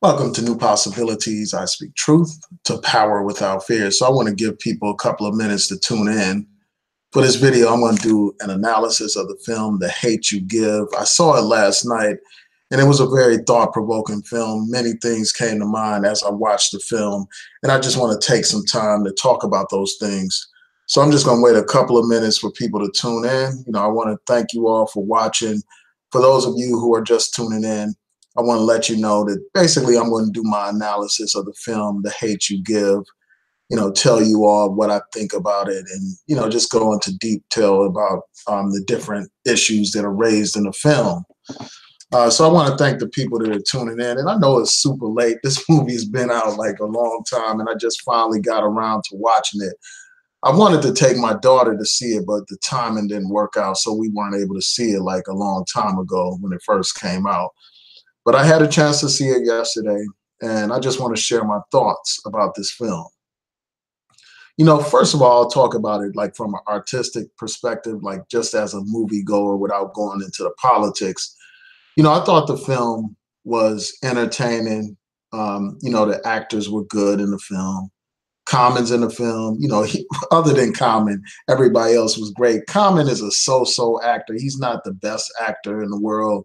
Welcome to New Possibilities. I speak truth to power without fear. So I want to give people a couple of minutes to tune in. For this video, I'm going to do an analysis of the film, The Hate You Give. I saw it last night, and it was a very thought-provoking film. Many things came to mind as I watched the film, and I just want to take some time to talk about those things. So I'm just going to wait a couple of minutes for people to tune in. I want to thank you all for watching. For those of you who are just tuning in, I want to let you know that basically I'm going to do my analysis of the film, The Hate You Give, tell you all what I think about it and, just go into detail about the different issues that are raised in the film. So I want to thank the people that are tuning in. And I know it's super late. This movie has been out like a long time, and I just finally got around to watching it. I wanted to take my daughter to see it, but the timing didn't work out, so we weren't able to see it like a long time ago when it first came out. But I had a chance to see it yesterday, and I just want to share my thoughts about this film. First of all, I'll talk about it like from an artistic perspective, like just as a movie goer without going into the politics. I thought the film was entertaining. The actors were good in the film. Common's in the film. Other than Common, everybody else was great. Common is a so-so actor. He's not the best actor in the world,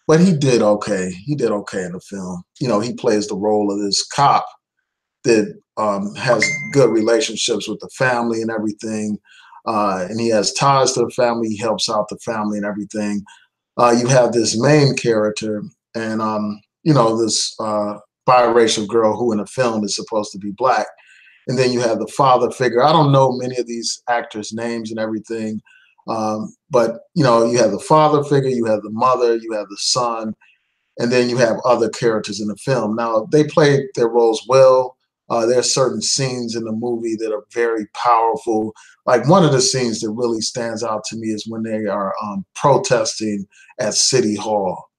but he did okay. He did okay in the film. He plays the role of this cop that has good relationships with the family and everything. And he has ties to the family. He helps out the family and everything. You have this main character and, this biracial girl who in the film is supposed to be black. And then you have the father figure. I don't know many of these actors' names and everything. But you have the father figure, you have the mother, you have the son, and then you have other characters in the film. Now, they played their roles well. There are certain scenes in the movie that are very powerful. Like one of the scenes that really stands out to me is when they are protesting at City Hall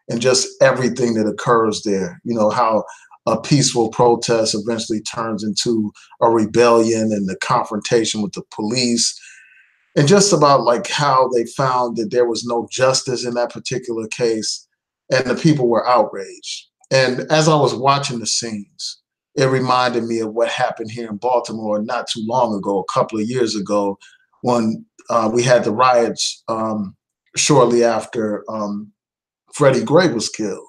and just everything that occurs there. How a peaceful protest eventually turns into a rebellion and the confrontation with the police, and just about like how they found that there was no justice in that particular case, and the people were outraged. And as I was watching the scenes, it reminded me of what happened here in Baltimore not too long ago, a couple of years ago, when we had the riots shortly after Freddie Gray was killed.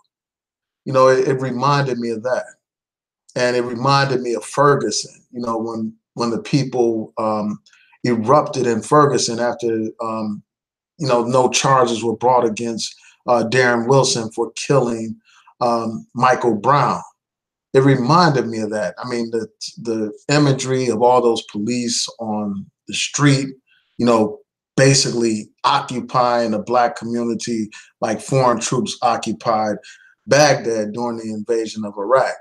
It reminded me of that. And it reminded me of Ferguson, when the people erupted in Ferguson after, no charges were brought against Darren Wilson for killing Michael Brown. It reminded me of that. I mean, the imagery of all those police on the street, basically occupying the black community like foreign troops occupied Baghdad during the invasion of Iraq.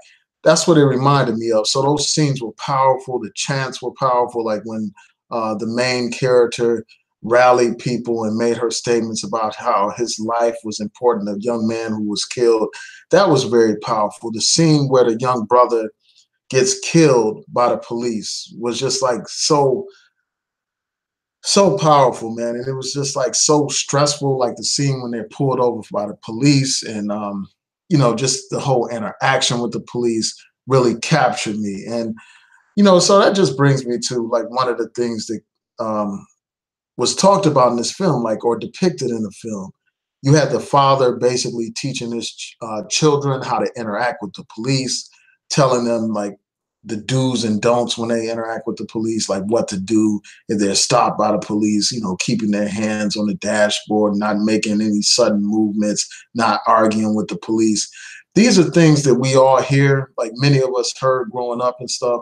That's what it reminded me of. So those scenes were powerful. The chants were powerful. Like when the main character rallied people and made her statements about how his life was important, a young man who was killed. That was very powerful. The scene where the young brother gets killed by the police was just like so powerful, man. And it was just like so stressful, like the scene when they're pulled over by the police and, just the whole interaction with the police really captured me. And, so that just brings me to like one of the things that was talked about in this film, like, or depicted in the film. You had the father basically teaching his children how to interact with the police, telling them like the do's and don'ts when they interact with the police, like what to do if they're stopped by the police, keeping their hands on the dashboard, not making any sudden movements, not arguing with the police. These are things that we all hear, like many of us heard growing up and stuff.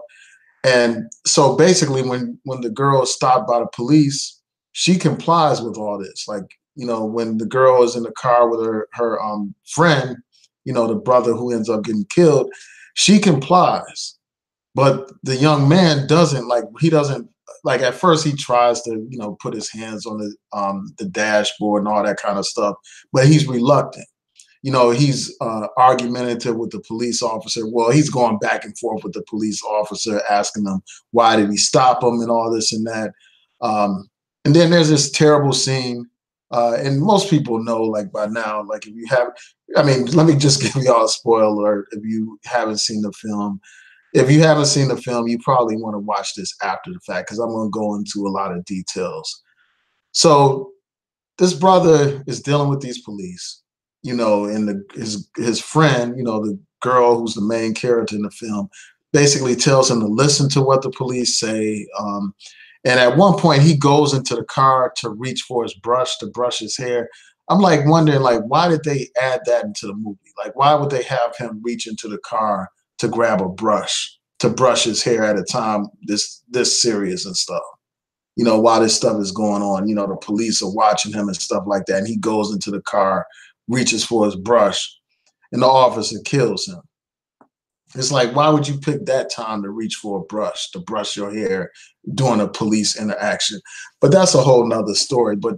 And so basically when the girl is stopped by the police, she complies with all this. Like, when the girl is in the car with her friend, the brother who ends up getting killed, she complies. But the young man doesn't, like at first he tries to, put his hands on the dashboard and all that kind of stuff, but he's reluctant. He's argumentative with the police officer. Well, he's going back and forth with the police officer, asking them, why did he stop him and all this and that. And then there's this terrible scene And most people know, like by now, like if you have, I mean, let me just give y'all a spoiler alert if you haven't seen the film. If you haven't seen the film, you probably want to watch this after the fact because I'm going to go into a lot of details. So this brother is dealing with these police, you know, and his friend, you know, the girl who's the main character in the film, basically tells him to listen to what the police say. And at one point, he goes into the car to reach for his brush to brush his hair. I'm like wondering, like, why did they add that into the movie? Like, why would they have him reach into the car to grab a brush to brush his hair at a time this serious and stuff? You know, while this stuff is going on, you know, the police are watching him and stuff like that. And he goes into the car, reaches for his brush, and the officer kills him. It's like, why would you pick that time to reach for a brush, to brush your hair during a police interaction? But that's a whole nother story. But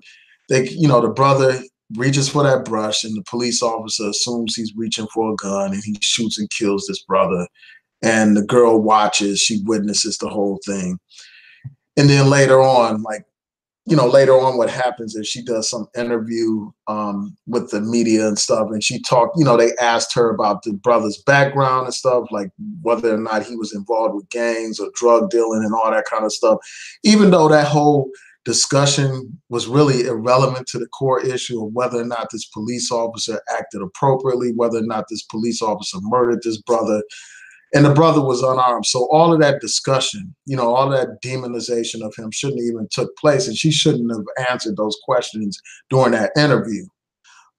they, you know, the brother reaches for that brush and the police officer assumes he's reaching for a gun and he shoots and kills this brother. And the girl watches, she witnesses the whole thing. And then later on, like, you know, later on what happens is she does some interview with the media and stuff. And she talked, you know, they asked her about the brother's background and stuff, like whether or not he was involved with gangs or drug dealing and all that kind of stuff. Even though that whole discussion was really irrelevant to the core issue of whether or not this police officer acted appropriately, whether or not this police officer murdered this brother. And the brother was unarmed. So all of that discussion, you know, all that demonization of him shouldn't even took place. And she shouldn't have answered those questions during that interview.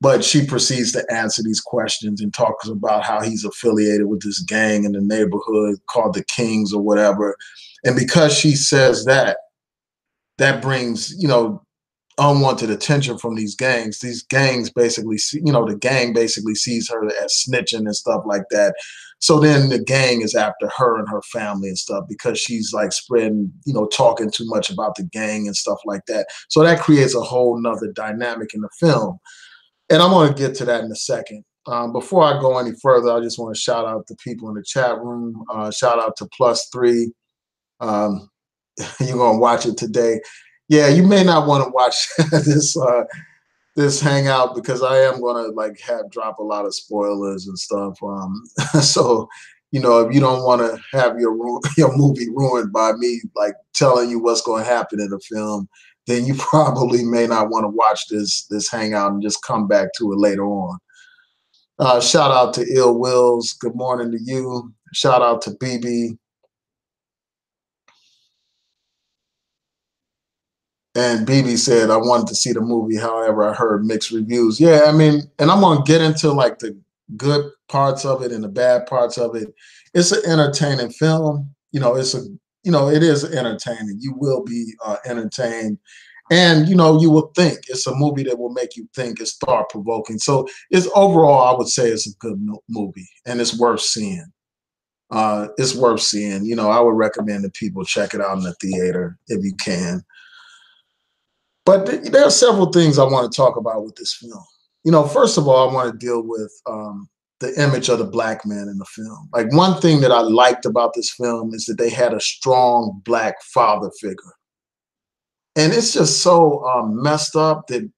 But she proceeds to answer these questions and talks about how he's affiliated with this gang in the neighborhood called the Kings or whatever. And because she says that, that brings, you know, unwanted attention from these gangs. These gangs basically, you know, the gang basically sees her as snitching and stuff like that. So then the gang is after her and her family and stuff because she's like spreading, you know, talking too much about the gang and stuff like that. So that creates a whole nother dynamic in the film. And I'm going to get to that in a second. Before I go any further, I just want to shout out the people in the chat room. Shout out to +3. You're going to watch it today. Yeah, you may not want to watch this hangout because I am gonna like drop a lot of spoilers and stuff. So, you know, if you don't want to have your movie ruined by me like telling you what's going to happen in the film, then you probably may not want to watch this hangout and just come back to it later on. Shout out to Ill Wills. Good morning to you. Shout out to BB. And BB said, I wanted to see the movie. However, I heard mixed reviews. Yeah, I mean, and I'm going to get into like the good parts of it and the bad parts of it. It's an entertaining film. You know, it is entertaining. You will be entertained. And, you know, you will think. It's a movie that will make you think. It's thought provoking. So it's overall, I would say it's a good movie and it's worth seeing. It's worth seeing. You know, I would recommend that people check it out in the theater if you can. But there are several things I want to talk about with this film. You know, first of all, I want to deal with the image of the black man in the film. Like one thing that I liked about this film is that they had a strong black father figure. And it's just so messed up that,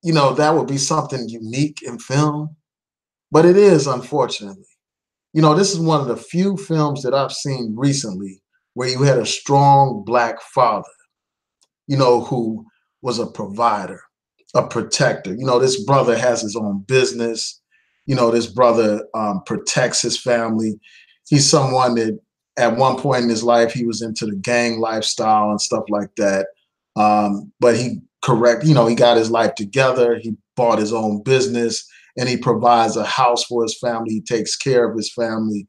you know, that would be something unique in film. But it is, unfortunately. You know, this is one of the few films that I've seen recently where you had a strong black father, you know, who was a provider, a protector. You know, this brother has his own business. You know, this brother protects his family. He's someone that at one point in his life, he was into the gang lifestyle and stuff like that. But he got his life together. He bought his own business and he provides a house for his family. He takes care of his family.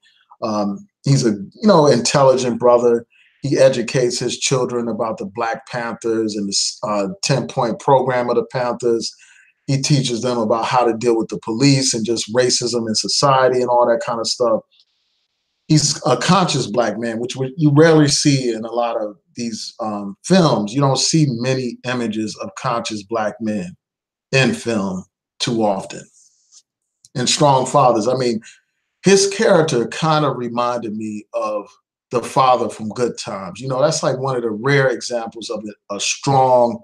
He's a, you know, intelligent brother. He educates his children about the Black Panthers and the 10-point program of the Panthers. He teaches them about how to deal with the police and just racism in society and all that kind of stuff. He's a conscious black man, which you rarely see in a lot of these films. You don't see many images of conscious black men in film too often. And strong fathers. I mean, his character kind of reminded me of the father from Good Times. You know, that's like one of the rare examples of a strong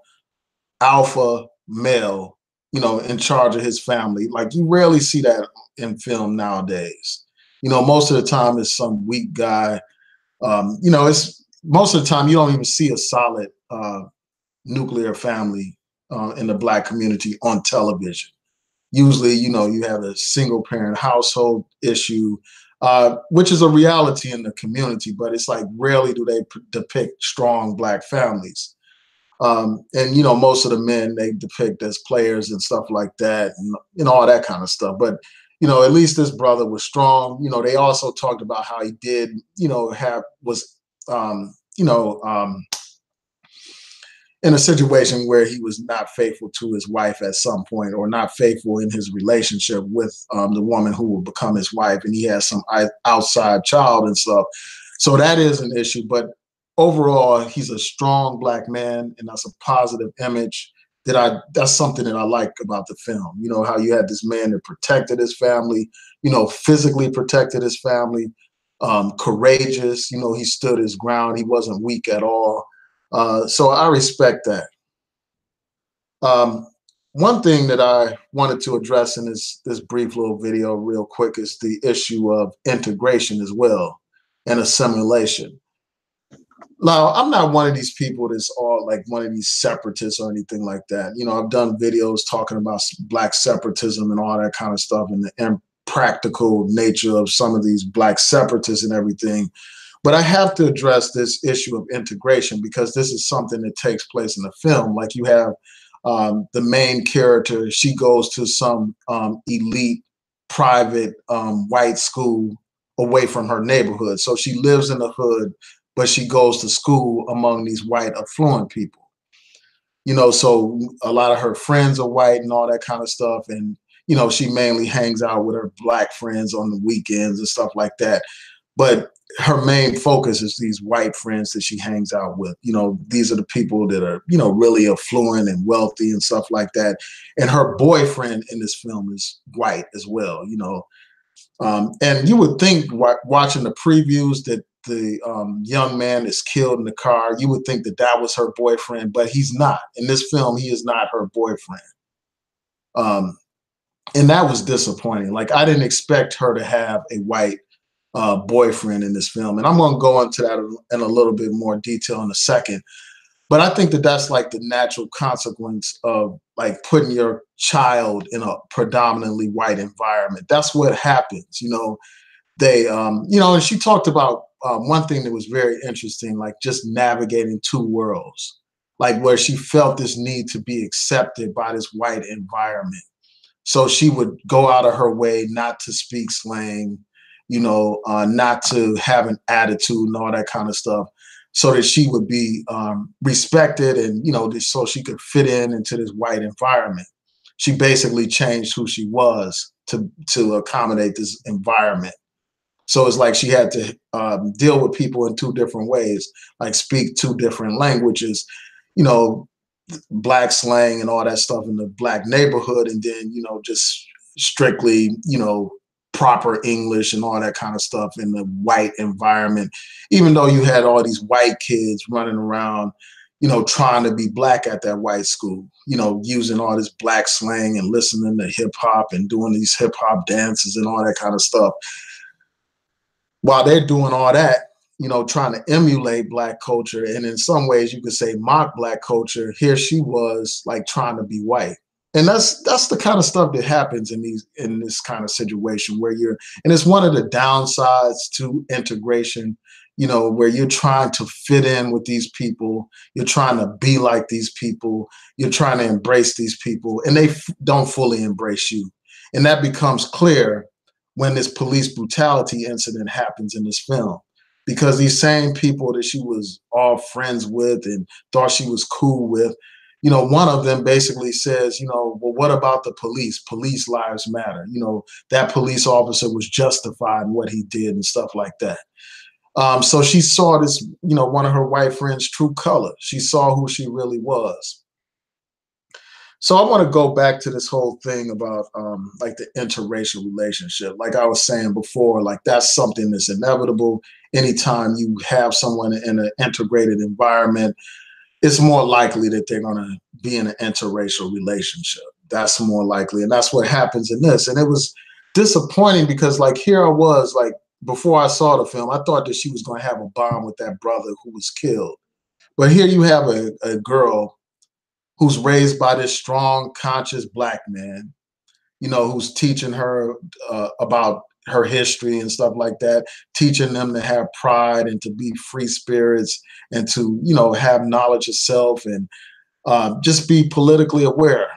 alpha male, in charge of his family. Like, you rarely see that in film nowadays. Most of the time it's some weak guy. It's most of the time you don't even see a solid nuclear family in the Black community on television. Usually, you have a single parent household issue, which is a reality in the community, but it's like rarely do they depict strong Black families. And most of the men they depict as players and stuff like that, and all that kind of stuff. But at least this brother was strong. They also talked about how he did, um, you know, um, in a situation where he was not faithful to his wife at some point, or not faithful in his relationship with the woman who will become his wife, and he has some outside child and stuff. So that is an issue. But overall, he's a strong Black man, and that's a positive image that's something that I like about the film. How you had this man that protected his family, physically protected his family, courageous, he stood his ground. He wasn't weak at all. So I respect that. One thing that I wanted to address in this brief little video real quick is the issue of integration as well, and assimilation. Now, I'm not one of these people that's all like one of these separatists or anything like that. I've done videos talking about Black separatism and all that kind of stuff, and the impractical nature of some of these Black separatists and everything. But I have to address this issue of integration, because this is something that takes place in the film. Like, you have the main character, she goes to some elite private white school away from her neighborhood. So she lives in the hood, but she goes to school among these white affluent people. So a lot of her friends are white and all that kind of stuff. And, she mainly hangs out with her Black friends on the weekends and stuff like that. But her main focus is these white friends that she hangs out with. These are the people that are, really affluent and wealthy and stuff like that. And her boyfriend in this film is white as well, and you would think, watching the previews, that the young man is killed in the car. You would think that that was her boyfriend, but he's not. In this film, he is not her boyfriend. And that was disappointing. Like, I didn't expect her to have a white boyfriend in this film. And I'm going to go into that in a little bit more detail in a second. But I think that that's like the natural consequence of like putting your child in a predominantly white environment. That's what happens. They, and she talked about one thing that was very interesting, like just navigating two worlds, like where she felt this need to be accepted by this white environment. So she would go out of her way not to speak slang, not to have an attitude and all that kind of stuff, so that she would be respected, and, so she could fit into this white environment. She basically changed who she was to accommodate this environment. So it's like she had to deal with people in two different ways, like speak two different languages, Black slang and all that stuff in the Black neighborhood, and then, just strictly, proper English and all that kind of stuff in the white environment, even though you had all these white kids running around, trying to be Black at that white school, using all this Black slang and listening to hip hop and doing these hip hop dances and all that kind of stuff. While they're doing all that, trying to emulate Black culture, and in some ways you could say mock Black culture, here she was like trying to be white. And that's the kind of stuff that happens in this kind of situation where and it's one of the downsides to integration, where you're trying to fit in with these people, you're trying to be like these people, you're trying to embrace these people, and they don't fully embrace you. And that becomes clear when this police brutality incident happens in this film, because these same people that she was all friends with and thought she was cool with, one of them basically says, well, what about the police? Police lives matter. That police officer was justified in what he did and stuff like that. So she saw this, one of her white friends' true color. She saw who she really was. So I want to go back to this whole thing about like the interracial relationship. Like I was saying before, like that's something that's inevitable. Anytime you have someone in an integrated environment, it's more likely that they're going to be in an interracial relationship. That's more likely. And that's what happens in this. And it was disappointing because like here I was, like before I saw the film, I thought that she was going to have a bond with that brother who was killed. But here you have a girl who's raised by this strong, conscious Black man, you know, who's teaching her about her history and stuff like that, teaching them to have pride and to be free spirits and to, you know, have knowledge of self and just be politically aware.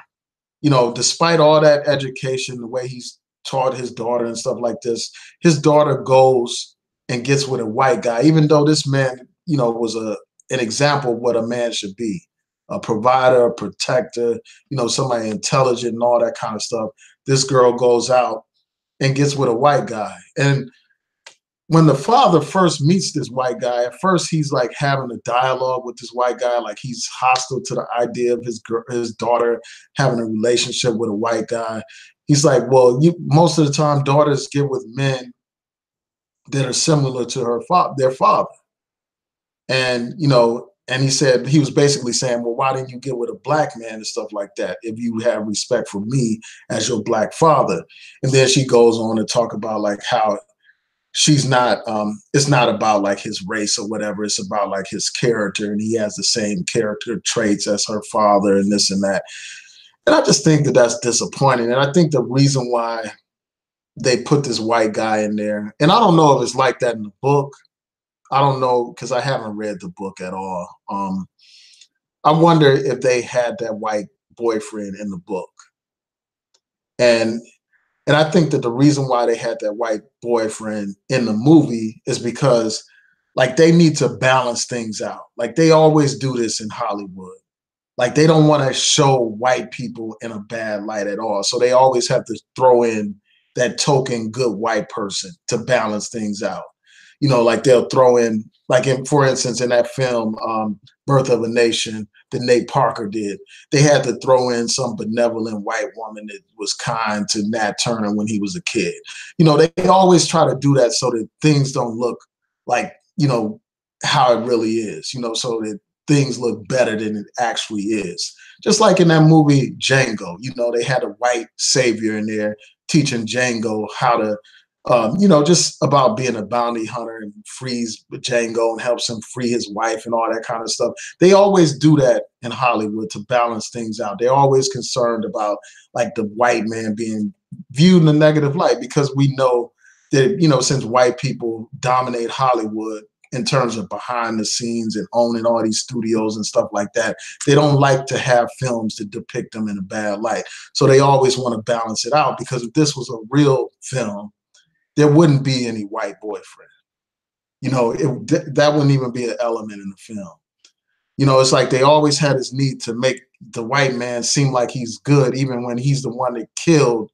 You know, despite all that education, the way he's taught his daughter and stuff like this, his daughter goes and gets with a white guy, even though this man, you know, was an example of what a man should be, a provider, a protector, you know, somebody intelligent and all that kind of stuff. This girl goes out and gets with a white guy. And when the father first meets this white guy, at first he's like having a dialogue with this white guy, like he's hostile to the idea of his daughter having a relationship with a white guy. He's like, well, most of the time daughters get with men that are similar to their father. And, you know, and he was basically saying, well, why didn't you get with a Black man and stuff like that if you have respect for me as your Black father? And then she goes on to talk about like how she's not, it's not about like his race or whatever. It's about like his character, and he has the same character traits as her father and this and that. And I just think that that's disappointing. And I think the reason why they put this white guy in there, and I don't know if it's like that in the book. I don't know, because I haven't read the book at all. I wonder if they had that white boyfriend in the book. And I think that the reason why they had that white boyfriend in the movie is because like they need to balance things out. Like they always do this in Hollywood. Like they don't want to show white people in a bad light at all. So they always have to throw in that token good white person to balance things out. You know, like they'll throw in, like for instance, in that film, Birth of a Nation, that Nate Parker did, they had to throw in some benevolent white woman that was kind to Nat Turner when he was a kid. You know, they always try to do that so that things don't look like, you know, how it really is, you know, so that things look better than it actually is. Just like in that movie, Django, you know, they had a white savior in there teaching Django how to, you know, just about being a bounty hunter and frees Django and helps him free his wife and all that kind of stuff. They always do that in Hollywood to balance things out. They're always concerned about like the white man being viewed in a negative light, because we know that, you know, since white people dominate Hollywood in terms of behind the scenes and owning all these studios and stuff like that, they don't like to have films to depict them in a bad light. So they always want to balance it out, because if this was a real film, there wouldn't be any white boyfriend. You know, that wouldn't even be an element in the film. You know, it's like they always had this need to make the white man seem like he's good, even when he's the one that killed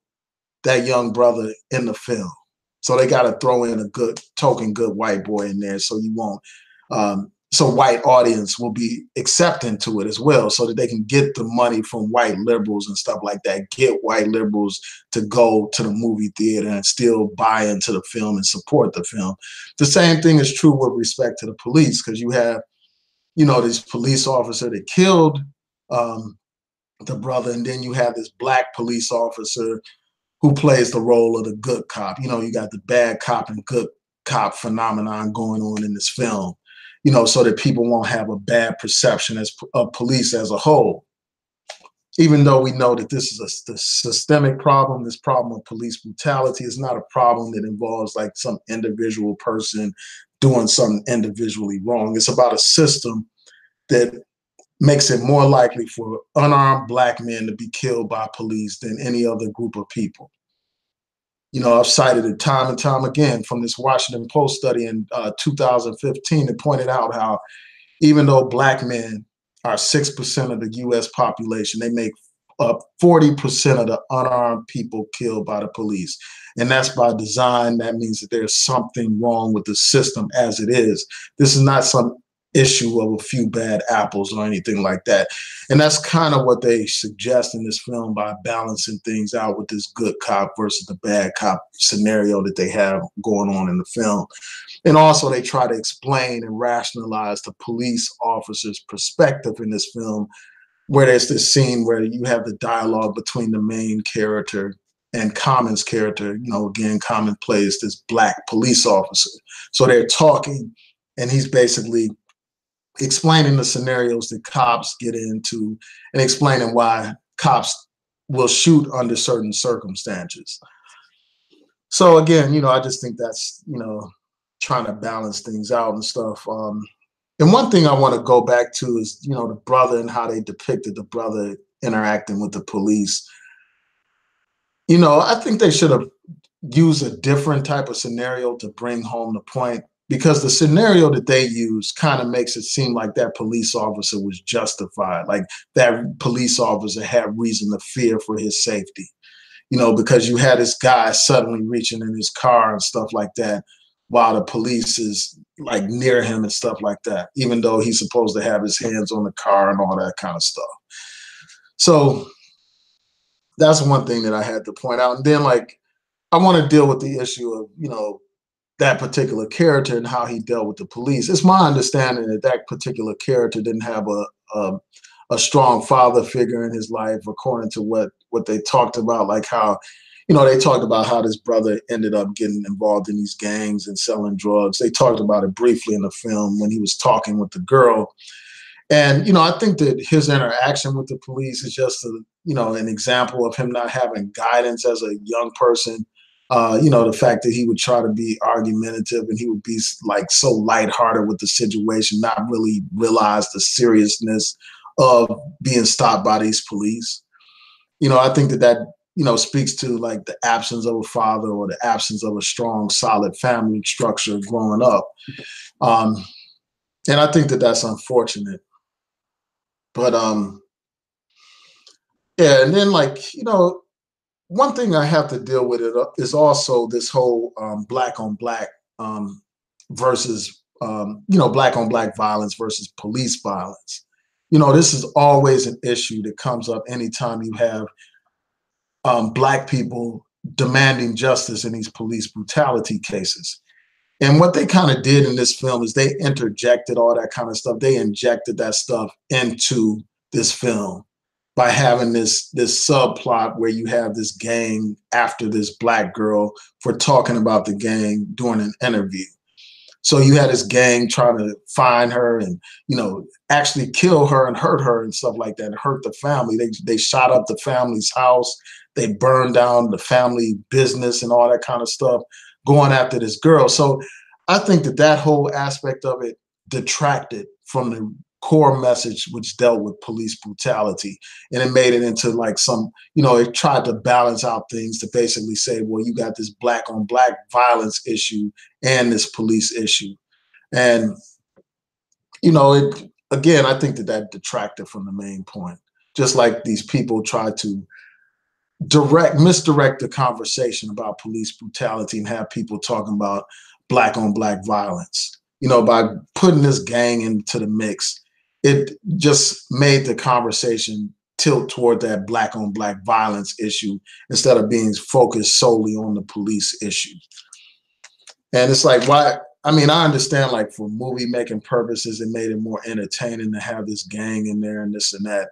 that young brother in the film. So they got to throw in a good token, good white boy in there, so you won't, so white audience will be accepting to it as well, so that they can get the money from white liberals and stuff like that, get white liberals to go to the movie theater and still buy into the film and support the film. The same thing is true with respect to the police, because you have, you know, this police officer that killed the brother, and then you have this Black police officer who plays the role of the good cop. You know, you got the bad cop and good cop phenomenon going on in this film, you know, so that people won't have a bad perception of police as a whole. Even though we know that this is a systemic problem, this problem of police brutality is not a problem that involves like some individual person doing something individually wrong. It's about a system that makes it more likely for unarmed Black men to be killed by police than any other group of people. You know, I've cited it time and time again from this Washington Post study in 2015 that pointed out how even though Black men are 6% of the US population, they make up 40% of the unarmed people killed by the police. And that's by design. That means that there's something wrong with the system as it is. This is not some issue of a few bad apples or anything like that. And that's kind of what they suggest in this film by balancing things out with this good cop versus the bad cop scenario that they have going on in the film. And also they try to explain and rationalize the police officer's perspective in this film where there's this scene where you have the dialogue between the main character and Common's character. You know, again, Common plays this black police officer. So they're talking, and he's basically explaining the scenarios that cops get into and explaining why cops will shoot under certain circumstances. So again, you know, I just think that's, you know, trying to balance things out and stuff. And one thing I want to go back to is, you know, the brother and how they depicted the brother interacting with the police. You know, I think they should have used a different type of scenario to bring home the point, because the scenario that they use kind of makes it seem like that police officer was justified, like that police officer had reason to fear for his safety. You know, because you had this guy suddenly reaching in his car and stuff like that while the police is like near him and stuff like that, even though he's supposed to have his hands on the car and all that kind of stuff. So that's one thing that I had to point out. And then, like, I want to deal with the issue of, you know, that particular character and how he dealt with the police. It's my understanding that that particular character didn't have a strong father figure in his life, according to what they talked about, like how, you know, they talked about how this brother ended up getting involved in these gangs and selling drugs. They talked about it briefly in the film when he was talking with the girl. And, you know, I think that his interaction with the police is just, you know, an example of him not having guidance as a young person. You know, the fact that he would try to be argumentative and he would be like so lighthearted with the situation, not really realize the seriousness of being stopped by these police. You know, I think that, you know, speaks to like the absence of a father or the absence of a strong, solid family structure growing up. And I think that that's unfortunate. But yeah, and then, like, you know, one thing I have to deal with it is also this whole black on black versus you know, black on black violence versus police violence. You know, this is always an issue that comes up anytime you have black people demanding justice in these police brutality cases. And what they kind of did in this film is they interjected all that kind of stuff. They injected that stuff into this film by having this subplot where you have this gang after this black girl for talking about the gang during an interview. So you had this gang trying to find her and, you know, actually kill her and hurt her and stuff like that, and hurt the family. They shot up the family's house. They burned down the family business and all that kind of stuff, going after this girl. So I think that that whole aspect of it detracted from the core message, which dealt with police brutality. And it made it into like some, you know, it tried to balance out things to basically say, well, you got this black on black violence issue and this police issue. And, you know, it, again, I think that that detracted from the main point. Just like these people try to misdirect the conversation about police brutality and have people talking about black on black violence. You know, by putting this gang into the mix, it just made the conversation tilt toward that black on black violence issue instead of being focused solely on the police issue. And it's like, why? I mean, I understand, like, for movie making purposes, it made it more entertaining to have this gang in there and this and that.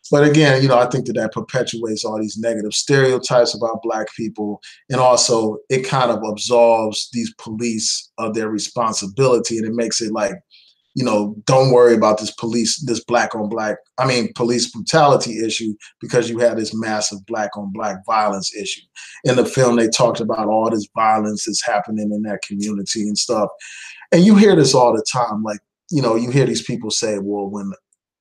But again, you know, I think that that perpetuates all these negative stereotypes about black people. And also it kind of absolves these police of their responsibility. And it makes it like, you know, don't worry about this black on black, I mean, police brutality issue, because you had this massive black on black violence issue. In the film, they talked about all this violence that's happening in that community and stuff. And you hear this all the time. Like, you know, you hear these people say, well, when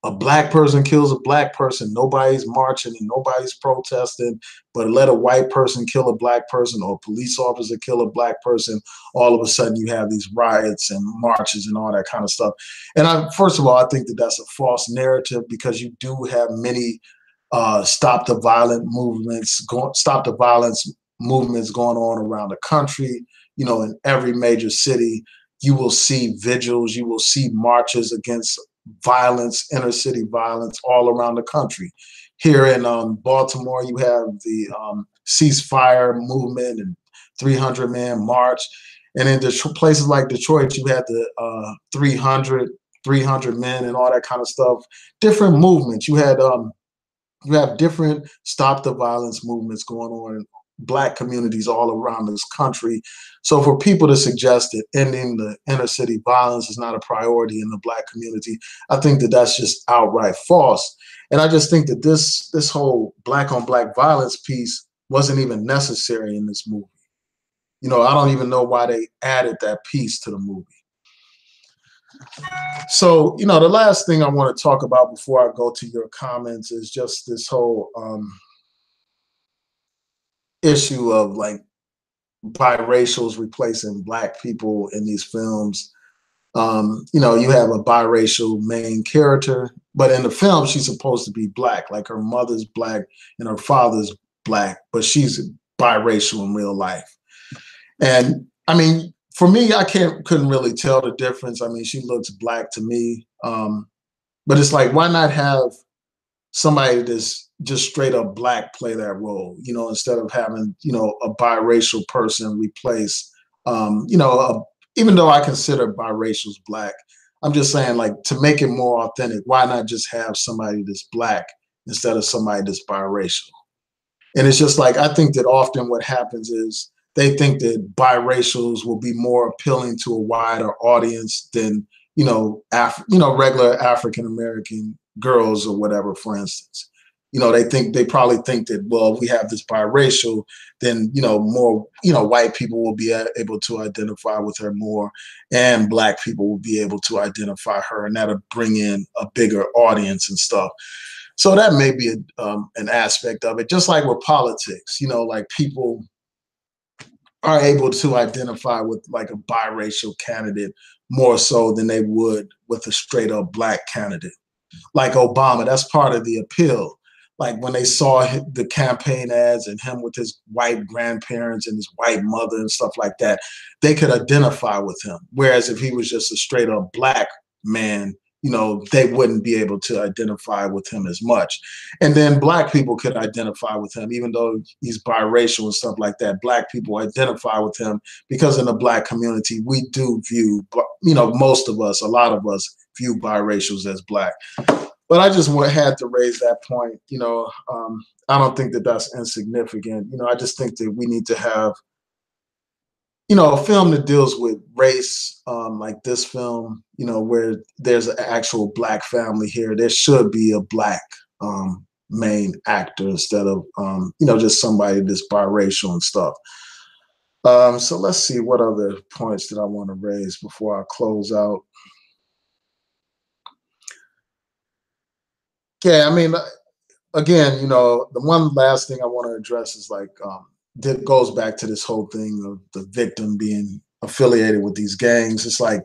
a black person kills a black person, nobody's marching and nobody's protesting, but let a white person kill a black person or a police officer kill a black person, all of a sudden you have these riots and marches and all that kind of stuff. And first of all, I think that that's a false narrative, because you do have many stop the violence movements going on around the country. You know, in every major city, you will see vigils, you will see marches against violence, inner city violence all around the country. Here in Baltimore, you have the ceasefire movement and 300-man march. And in places like Detroit, you had the 300 300 Men and all that kind of stuff. Different movements. You have different stop the violence movements going on in Black communities all around this country. So for people to suggest that ending the inner city violence is not a priority in the Black community, I think that that's just outright false. And I just think that this whole Black on Black violence piece wasn't even necessary in this movie. I don't even know why they added that piece to the movie. So, the last thing I want to talk about before I go to your comments is just this whole issue of like biracials replacing Black people in these films. You have a biracial main character, but in the film, she's supposed to be Black, like her mother's Black and her father's Black, but she's biracial in real life. And I mean, for me, I couldn't really tell the difference. I mean, she looks Black to me. But it's like, why not have somebody that's just straight up Black play that role, instead of having, a biracial person replace, even though I consider biracials Black, I'm just saying, like, to make it more authentic, why not just have somebody that's Black instead of somebody that's biracial? And it's just like, I think that often what happens is they think that biracials will be more appealing to a wider audience than, regular African-American girls or whatever, for instance. They probably think that, well, if we have this biracial, then, more, white people will be able to identify with her more, and Black people will be able to identify her, and that'll bring in a bigger audience and stuff. So that may be an aspect of it, just like with politics, like people are able to identify with like a biracial candidate more so than they would with a straight up Black candidate. Like Obama, that's part of the appeal. Like when they saw the campaign ads and him with his white grandparents and his white mother and stuff like that, they could identify with him. Whereas if he was just a straight up Black man, they wouldn't be able to identify with him as much. And then Black people could identify with him, even though he's biracial and stuff like that. Black people identify with him because in the Black community, we do view, most of us, a lot of us view biracials as Black. But I just had to raise that point. I don't think that that's insignificant. I just think that we need to have, a film that deals with race, like this film, where there's an actual Black family here. There should be a Black main actor instead of, just somebody that's biracial and stuff. So let's see, what other points did I want to raise before I close out? Yeah, I mean, again, the one last thing I want to address is like, that goes back to this whole thing of the victim being affiliated with these gangs. It's like,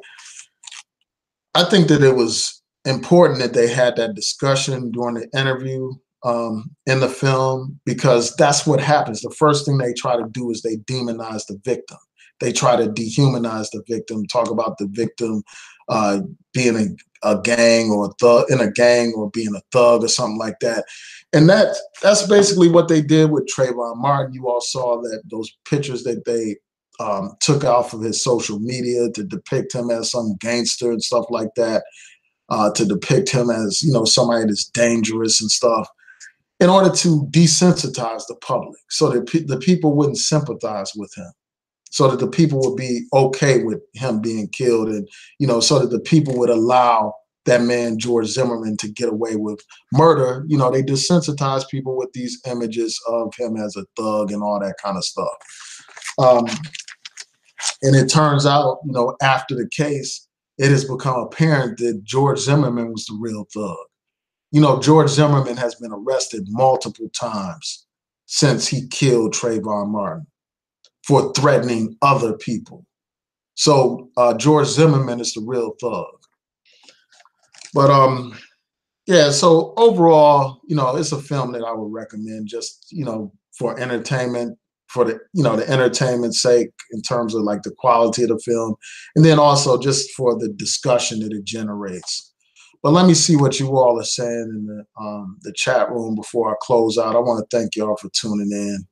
I think that it was important that they had that discussion during the interview in the film, because that's what happens. The first thing they try to do is they demonize the victim. They try to dehumanize the victim, talk about the victim being a gang or a thug in a gang, or being a thug or something like that. And that's basically what they did with Trayvon Martin. You all saw that those pictures that they took off of his social media to depict him as some gangster and stuff like that, to depict him as, somebody that's dangerous and stuff, in order to desensitize the public so that the people wouldn't sympathize with him, so that the people would be okay with him being killed, and, so that the people would allow that man, George Zimmerman, to get away with murder. They desensitize people with these images of him as a thug and all that kind of stuff. And it turns out, after the case, it has become apparent that George Zimmerman was the real thug. George Zimmerman has been arrested multiple times since he killed Trayvon Martin for threatening other people. So George Zimmerman is the real thug. But yeah, so overall, it's a film that I would recommend just, for entertainment, for the entertainment's sake, in terms of like the quality of the film, and then also just for the discussion that it generates. But let me see what you all are saying in the chat room before I close out. I want to thank you all for tuning in.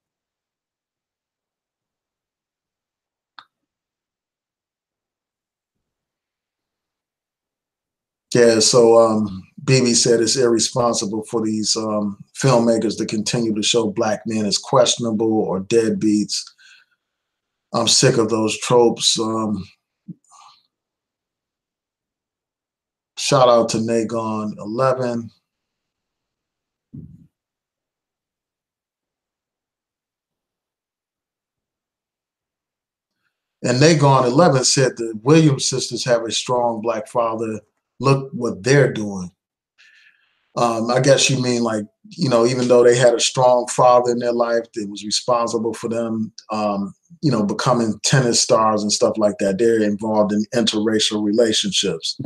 Yeah, so BB said it's irresponsible for these filmmakers to continue to show black men as questionable or deadbeats. I'm sick of those tropes. Shout out to Nagon11. And Nagon11 said the Williams sisters have a strong black father. Look what they're doing. I guess you mean like, you know, even though they had a strong father in their life that was responsible for them, you know, becoming tennis stars and stuff like that, they're involved in interracial relationships.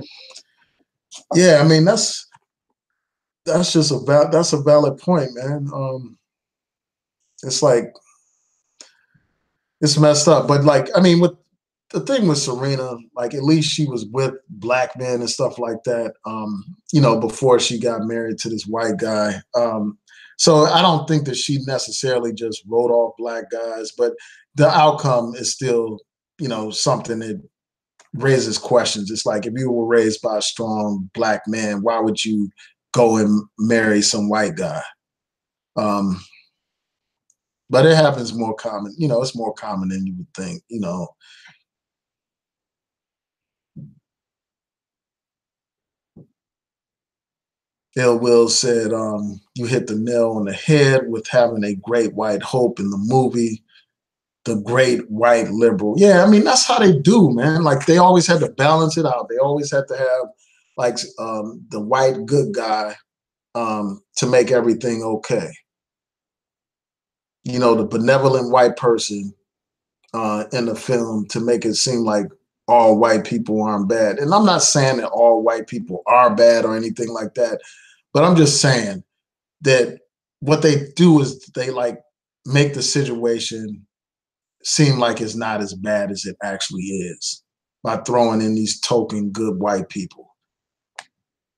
Yeah, I mean, that's just that's a valid point, man. It's like, it's messed up. But like, I mean, with the thing with Serena, like at least she was with black men and stuff like that, you know, before she got married to this white guy. So I don't think that she necessarily just wrote off black guys, but the outcome is still, you know, something that raises questions. It's like if you were raised by a strong black man, why would you go and marry some white guy? Um, but it happens more common, you know, it's more common than you would think, you know. Ill Will said, you hit the nail on the head with having a great white hope in the movie, the great white liberal. Yeah, I mean, that's how they do, man. Like they always had to balance it out. They always had to have like the white good guy to make everything okay. You know, the benevolent white person in the film to make it seem like all white people aren't bad. And I'm not saying that all white people are bad or anything like that, but I'm just saying that what they do is they like make the situation seem like it's not as bad as it actually is by throwing in these token good white people.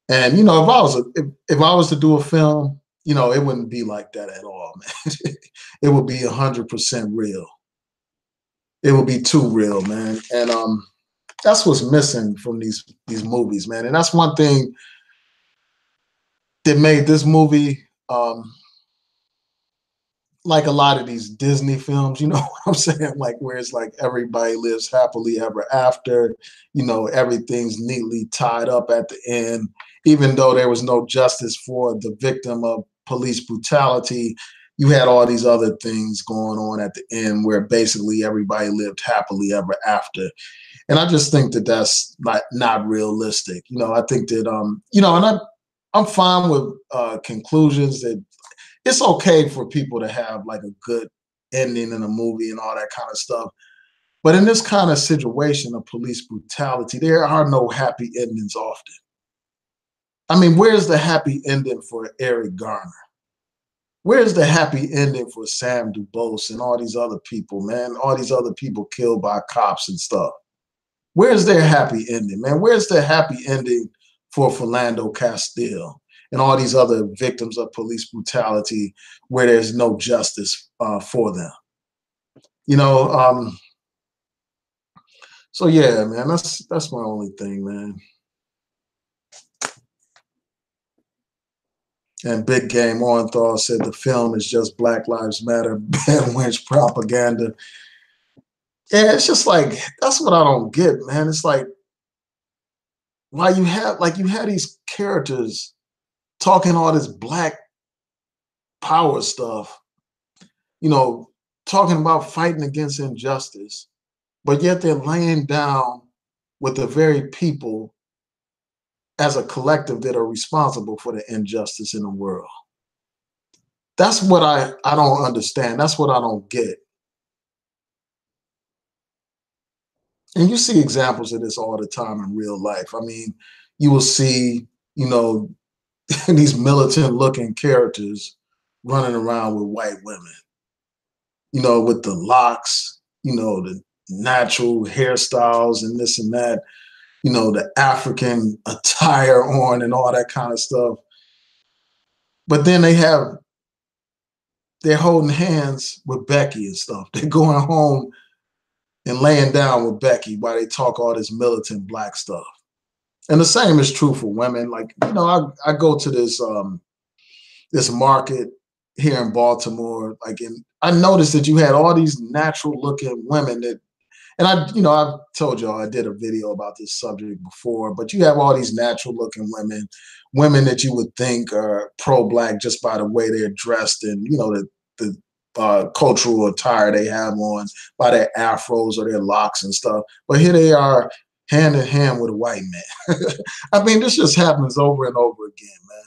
And you know, if I was to do a film, you know, it wouldn't be like that at all, man. It would be 100% real. It would be too real, man. And that's what's missing from these movies, man. And that's one thing that made this movie like a lot of these Disney films, you know what I'm saying? Like where it's like everybody lives happily ever after, you know, everything's neatly tied up at the end, even though there was no justice for the victim of police brutality. You had all these other things going on at the end where basically everybody lived happily ever after. And I just think that that's not realistic. You know, I think that you know, and I'm fine with conclusions that it's okay for people to have like a good ending in a movie and all that kind of stuff. But in this kind of situation of police brutality, there are no happy endings often. I mean, where's the happy ending for Eric Garner? Where's the happy ending for Sam Dubose and all these other people, man? All these other people killed by cops and stuff. Where's their happy ending, man? Where's the happy ending for Philando Castile and all these other victims of police brutality where there's no justice for them? You know, so yeah, man, that's my only thing, man. And Big Game Orenthal said the film is just Black Lives Matter, Ben Winch propaganda. Yeah, it's just like, that's what I don't get, man. It's like, why you had these characters talking all this black power stuff, you know, talking about fighting against injustice, but yet they're laying down with the very people as a collective that are responsible for the injustice in the world. That's what I don't understand. That's what I don't get. And you see examples of this all the time in real life. I mean, you will see, you know, these militant looking characters running around with white women, you know, with the locks, you know, the natural hairstyles and this and that, you know, the African attire on and all that kind of stuff. But then they're holding hands with Becky and stuff. They're going home and laying down with Becky while they talk all this militant black stuff. And the same is true for women. Like, you know, I go to this market here in Baltimore, like, and I noticed that you had all these natural looking women that, and you know, I've told y'all I did a video about this subject before, but you have all these natural looking women that you would think are pro-black just by the way they're dressed and, you know, the cultural attire they have on, by their afros or their locks and stuff. But here they are hand in hand with a white man. I mean, this just happens over and over again, man.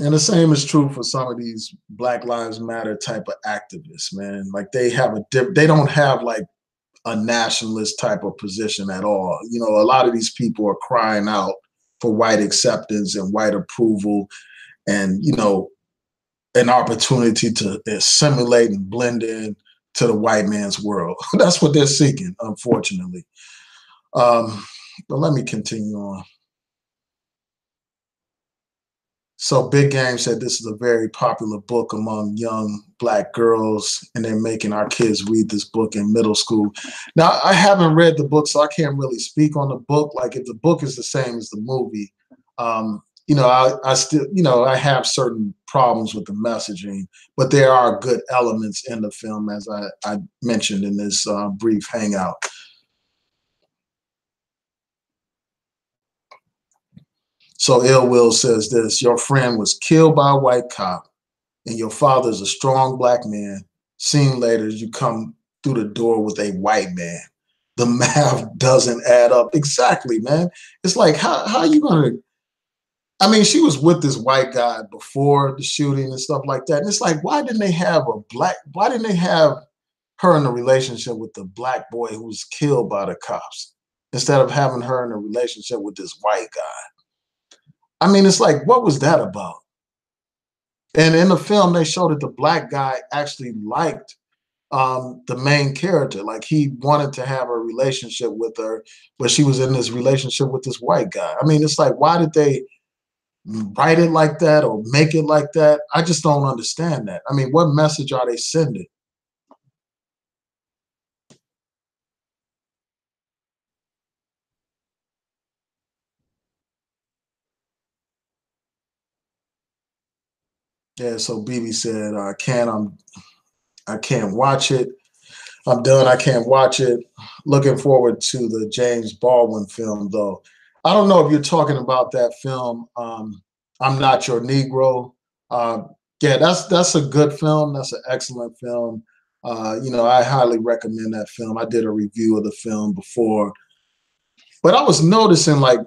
And the same is true for some of these Black Lives Matter type of activists, man. Like they don't have like a nationalist type of position at all. You know, a lot of these people are crying out for white acceptance and white approval and, you know, an opportunity to assimilate and blend in to the white man's world. That's what they're seeking, unfortunately. But let me continue on. So Big Game said this is a very popular book among young Black girls, and they're making our kids read this book in middle school. Now, I haven't read the book, so I can't really speak on the book. Like if the book is the same as the movie, you know, I still, you know, I have certain problems with the messaging, but there are good elements in the film, as I mentioned in this brief hangout. So Ill Will says this: your friend was killed by a white cop, and your father's a strong Black man. Seen later, you come through the door with a white man. The math doesn't add up. Exactly, man. It's like, how are you going to, I mean, she was with this white guy before the shooting and stuff like that. And it's like, why didn't they have her in a relationship with the Black boy who was killed by the cops instead of having her in a relationship with this white guy? I mean, it's like, what was that about? And in the film, they showed that the Black guy actually liked the main character. Like he wanted to have a relationship with her, but she was in this relationship with this white guy. I mean, it's like, why did they write it like that or make it like that? I just don't understand that. I mean, what message are they sending? Yeah, so BB said, I can't watch it. I'm done. I can't watch it. Looking forward to the James Baldwin film, though. I don't know if you're talking about that film, I'm Not Your Negro. Uh, yeah, that's a good film. That's an excellent film. You know, I highly recommend that film. I did a review of the film before, but I was noticing, like,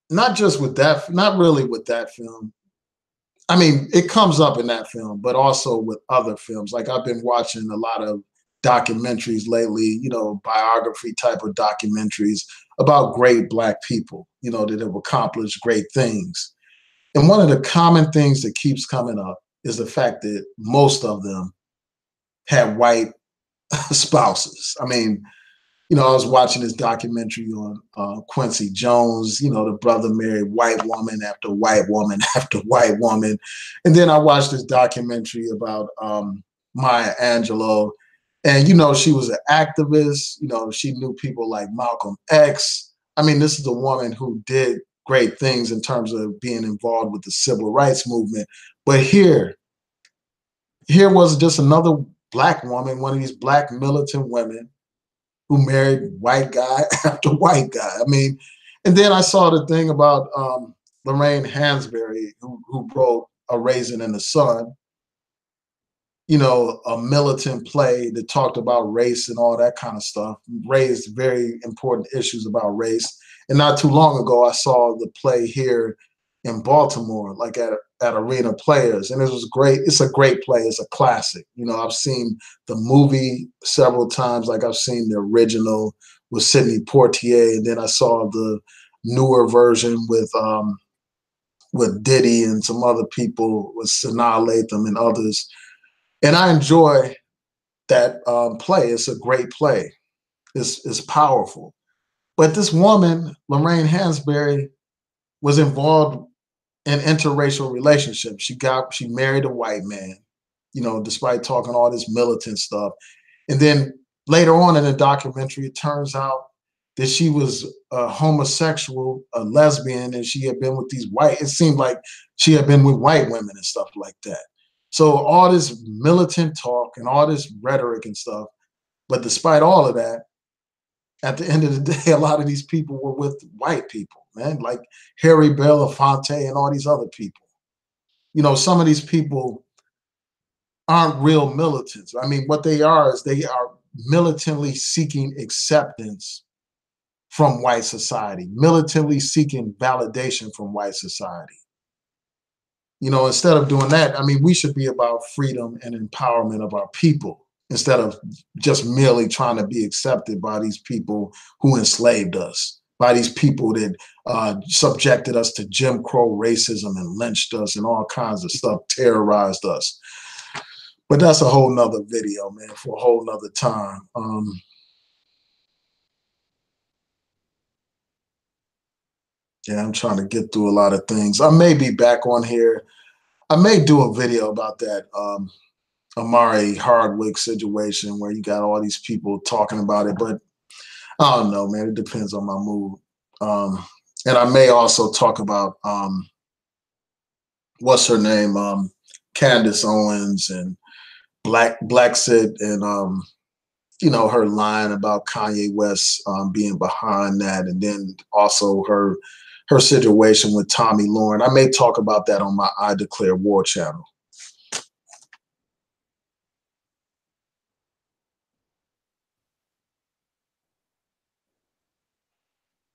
not just with that, not really with that film. I mean, it comes up in that film, but also with other films. Like I've been watching a lot of documentaries lately, you know, biography type of documentaries about great Black people, you know, that have accomplished great things. And one of the common things that keeps coming up is the fact that most of them had white spouses. I mean, you know, I was watching this documentary on Quincy Jones. You know, the brother married white woman after white woman after white woman. And then I watched this documentary about Maya Angelou. And, you know, she was an activist. You know, she knew people like Malcolm X. I mean, this is a woman who did great things in terms of being involved with the civil rights movement. But here was just another Black woman, one of these Black militant women who married white guy after white guy. I mean, and then I saw the thing about Lorraine Hansberry, who wrote A Raisin in the Sun, you know, a militant play that talked about race and all that kind of stuff, raised very important issues about race. And not too long ago, I saw the play here in Baltimore, like at Arena Players, and it was great. It's a great play. It's a classic. You know, I've seen the movie several times. Like I've seen the original with Sidney Poitier, and then I saw the newer version with Diddy and some other people, with Sanaa Lathan and others. And I enjoy that play. It's a great play. It's powerful. But this woman, Lorraine Hansberry, was involved in interracial relationships. She married a white man, you know, despite talking all this militant stuff. And then later on in the documentary, it turns out that she was a homosexual, a lesbian, and she had been with these white, it seemed like she had been with white women and stuff like that. So all this militant talk and all this rhetoric and stuff, but despite all of that, at the end of the day, a lot of these people were with white people, man, like Harry Belafonte and all these other people. You know, some of these people aren't real militants. I mean, what they are is they are militantly seeking acceptance from white society, militantly seeking validation from white society. You know, instead of doing that, I mean, we should be about freedom and empowerment of our people instead of just merely trying to be accepted by these people who enslaved us, by these people that subjected us to Jim Crow racism and lynched us and all kinds of stuff, terrorized us. But that's a whole nother video, man, for a whole nother time. Yeah, I'm trying to get through a lot of things. I may be back on here. I may do a video about that Amari Hardwick situation where you got all these people talking about it, but I don't know, man. It depends on my mood. And I may also talk about what's her name, Candace Owens and Blacksit and you know, her line about Kanye West being behind that, and then also her situation with Tommy Lauren. I may talk about that on my I Declare War channel.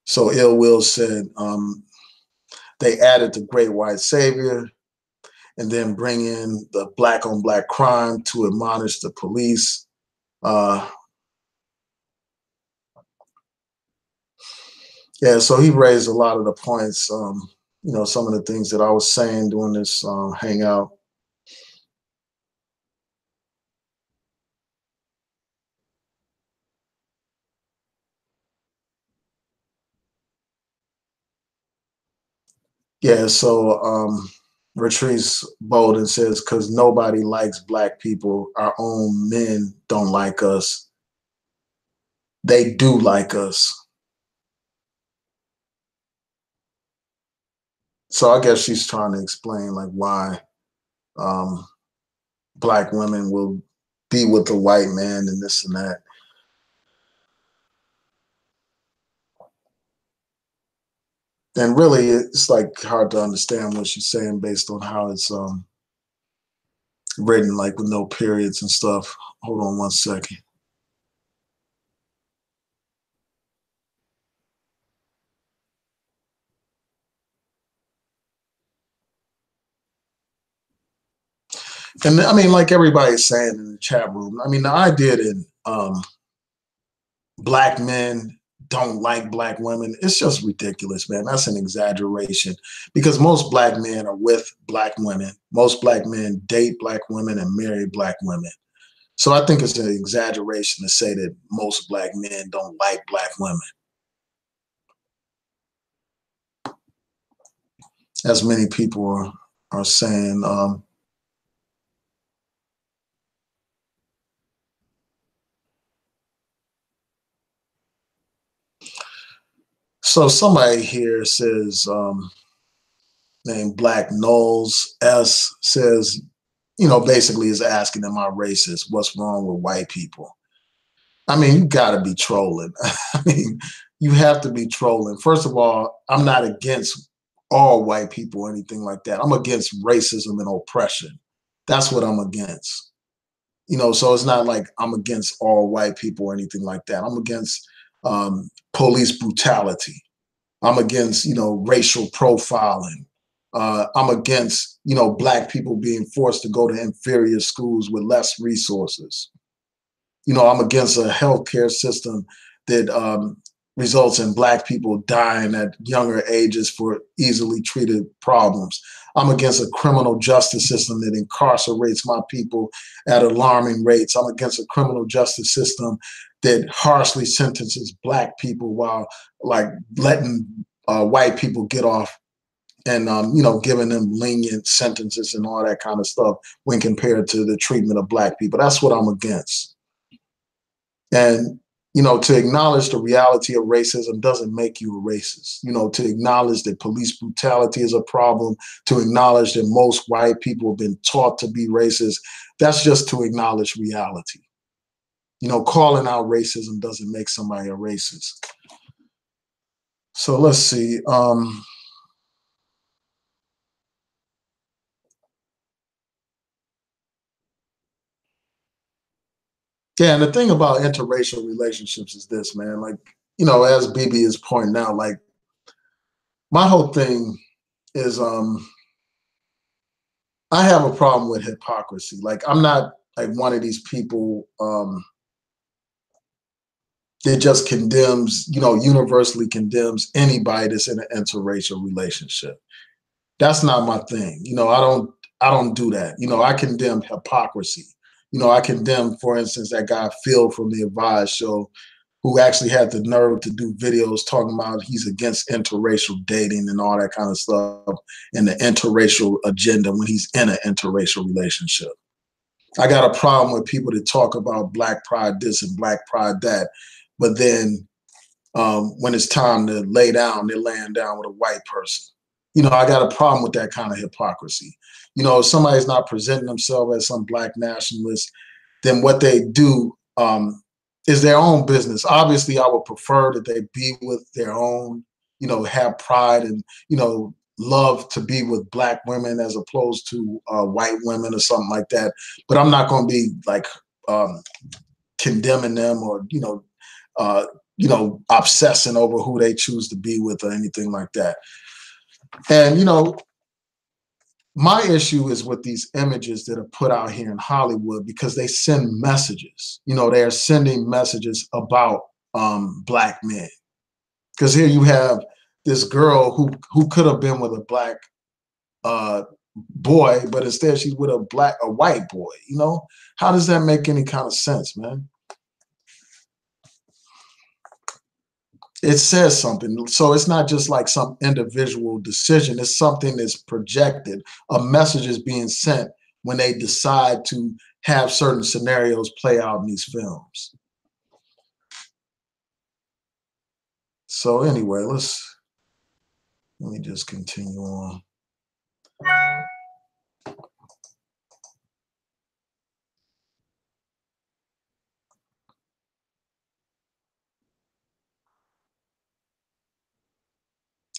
So Ill Will said they added the Great White Savior and then bring in the black on black crime to admonish the police. Yeah, so he raised a lot of the points, you know, some of the things that I was saying during this hangout. Yeah, so Latrice Bolden says, because nobody likes black people, our own men don't like us. They do like us. So I guess she's trying to explain like why um, black women will be with the white man and this and that. And really, it's like hard to understand what she's saying based on how it's written, like with no periods and stuff. Hold on one second. And I mean, like everybody's saying in the chat room, I mean, the idea that black men don't like black women, it's just ridiculous, man. That's an exaggeration because most black men are with black women. Most black men date black women and marry black women. So I think it's an exaggeration to say that most black men don't like black women. As many people are saying. So somebody here says, named Black Knowles S says, you know, basically is asking, am I racist? What's wrong with white people? I mean, you gotta be trolling. I mean, you have to be trolling. First of all, I'm not against all white people or anything like that. I'm against racism and oppression. That's what I'm against. You know, so it's not like I'm against all white people or anything like that. I'm against police brutality. I'm against, you know, racial profiling. I'm against, you know, black people being forced to go to inferior schools with less resources. You know, I'm against a healthcare system that results in black people dying at younger ages for easily treated problems. I'm against a criminal justice system that incarcerates my people at alarming rates. I'm against a criminal justice system that harshly sentences black people while like letting white people get off and you know, giving them lenient sentences and all that kind of stuff when compared to the treatment of black people. That's what I'm against. And To acknowledge the reality of racism doesn't make you a racist. To acknowledge that police brutality is a problem, to acknowledge that most white people have been taught to be racist, that's just to acknowledge reality. Calling out racism doesn't make somebody a racist. So let's see. Yeah, and the thing about interracial relationships is this, man. Like, as BB is pointing out, like, my whole thing is I have a problem with hypocrisy. Like, I'm not like one of these people that just condemns, universally condemns anybody that's in an interracial relationship. That's not my thing. I don't do that. I condemn hypocrisy. I condemn, for instance, that guy Phil from the Advice show, who actually had the nerve to do videos talking about he's against interracial dating and all that kind of stuff and the interracial agenda when he's in an interracial relationship. I got a problem with people that talk about Black pride this and Black pride that, but then when it's time to lay down, they're laying down with a white person. I got a problem with that kind of hypocrisy. If somebody's not presenting themselves as some Black nationalist, then what they do is their own business. Obviously, I would prefer that they be with their own, have pride and, love to be with Black women as opposed to white women or something like that. But I'm not going to be like condemning them or, obsessing over who they choose to be with or anything like that. And, my issue is with these images that are put out here in Hollywood because they send messages. They are sending messages about Black men. Because here you have this girl who could have been with a Black boy, but instead she's with a white boy. How does that make any kind of sense, man? It says something. So it's not just like some individual decision. It's something that's projected. A message is being sent when they decide to have certain scenarios play out in these films. So anyway, let me just continue on.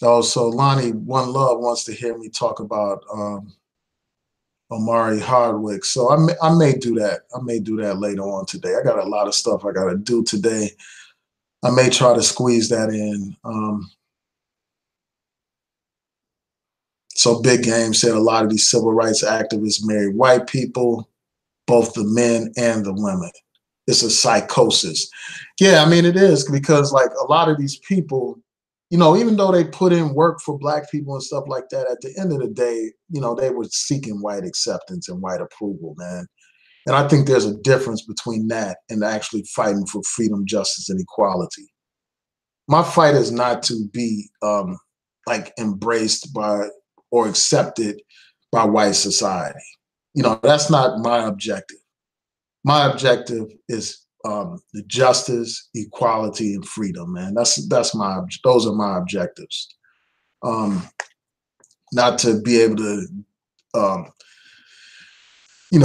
Oh, so Lonnie One Love wants to hear me talk about Omari Hardwick. So I may do that. I may do that later on today. I got a lot of stuff I got to do today. I may try to squeeze that in. So Big Game said a lot of these civil rights activists marry white people, both the men and the women. It's a psychosis. Yeah, I mean, it is because like a lot of these people, even though they put in work for Black people and stuff like that, at the end of the day, they were seeking white acceptance and white approval, man. And I think there's a difference between that and actually fighting for freedom, justice, and equality. My fight is not to be like embraced by or accepted by white society. That's not my objective. My objective is the justice, equality, and freedom, man. Those are my objectives. Not to be able to,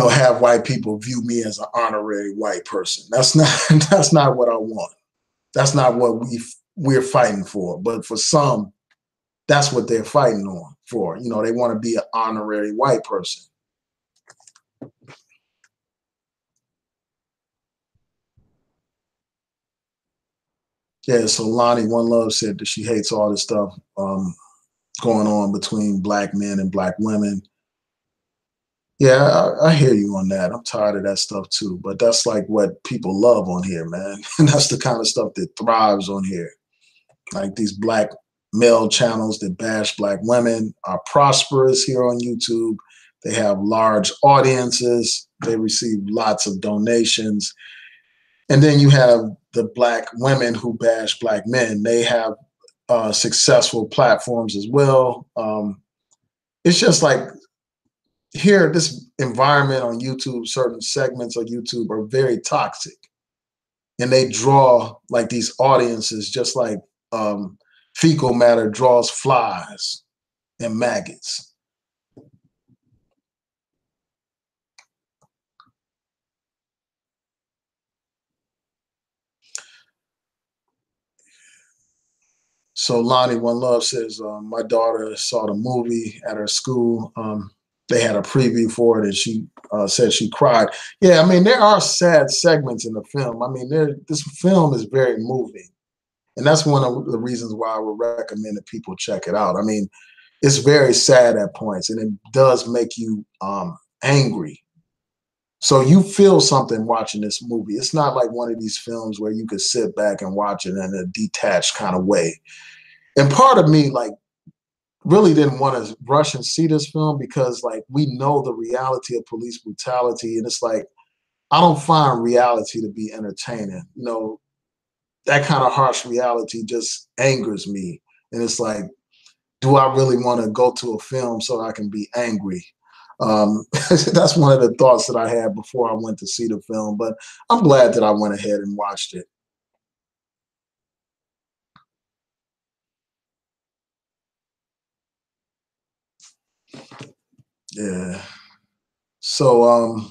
have white people view me as an honorary white person. That's not what I want. That's not what we're fighting for. But for some, that's what they're fighting for. They want to be an honorary white person. Yeah, so Lonnie One Love said that she hates all this stuff going on between Black men and Black women. Yeah, I hear you on that. I'm tired of that stuff too. But that's like what people love on here, man. And that's the kind of stuff that thrives on here. Like these Black male channels that bash Black women are prosperous here on YouTube. They have large audiences. They receive lots of donations. And then you have the Black women who bash Black men. They have successful platforms as well. It's just like here, this environment on YouTube, certain segments of YouTube are very toxic. and they draw like these audiences, just like fecal matter draws flies and maggots. So Lonnie One Love says, my daughter saw the movie at her school. They had a preview for it, and she said she cried. Yeah, I mean, there are sad segments in the film. I mean, this film is very moving. And that's one of the reasons why I would recommend that people check it out. I mean, it's very sad at points, and it does make you angry. So you feel something watching this movie. It's not like one of these films where you could sit back and watch it in a detached kind of way. And part of me, like, really didn't want to rush and see this film because, like, we know the reality of police brutality, and it's like, I don't find reality to be entertaining. You know, that kind of harsh reality just angers me. And it's like, do I really want to go to a film so I can be angry? That's one of the thoughts that I had before I went to see the film, but I'm glad that I went ahead and watched it. Yeah. So,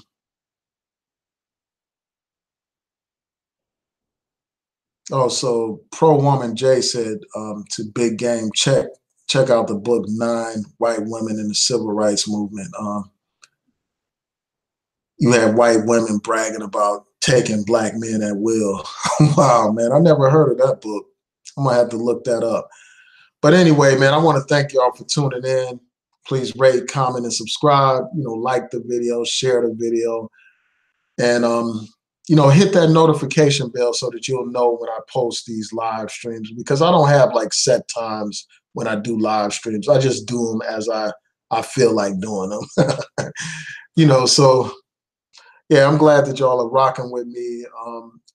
so Pro Woman J said to Big Game, check out the book Nine White Women in the Civil Rights Movement. You had white women bragging about taking black men at will. Wow, man, I never heard of that book. I'm gonna have to look that up. But anyway, man, I want to thank y'all for tuning in. Please rate, comment, and subscribe. You know, like the video, share the video, and hit that notification bell so that you'll know when I post these live streams, because I don't have like set times when I do live streams. I just do them as I feel like doing them. So yeah, I'm glad that y'all are rocking with me,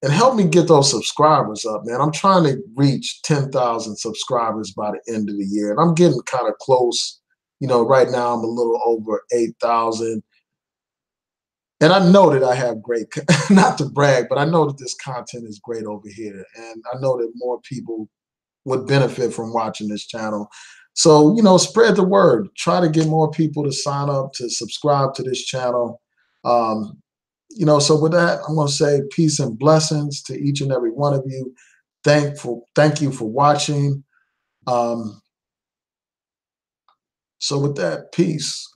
and help me get those subscribers up, man. I'm trying to reach 10,000 subscribers by the end of the year, and I'm getting kind of close. Right now I'm a little over 8,000. And I know that I have great, not to brag, but I know that this content is great over here. And I know that more people would benefit from watching this channel. So, spread the word. Try to get more people to sign up, to subscribe to this channel. So with that, I'm going to say peace and blessings to each and every one of you. Thank you for watching. So with that, peace.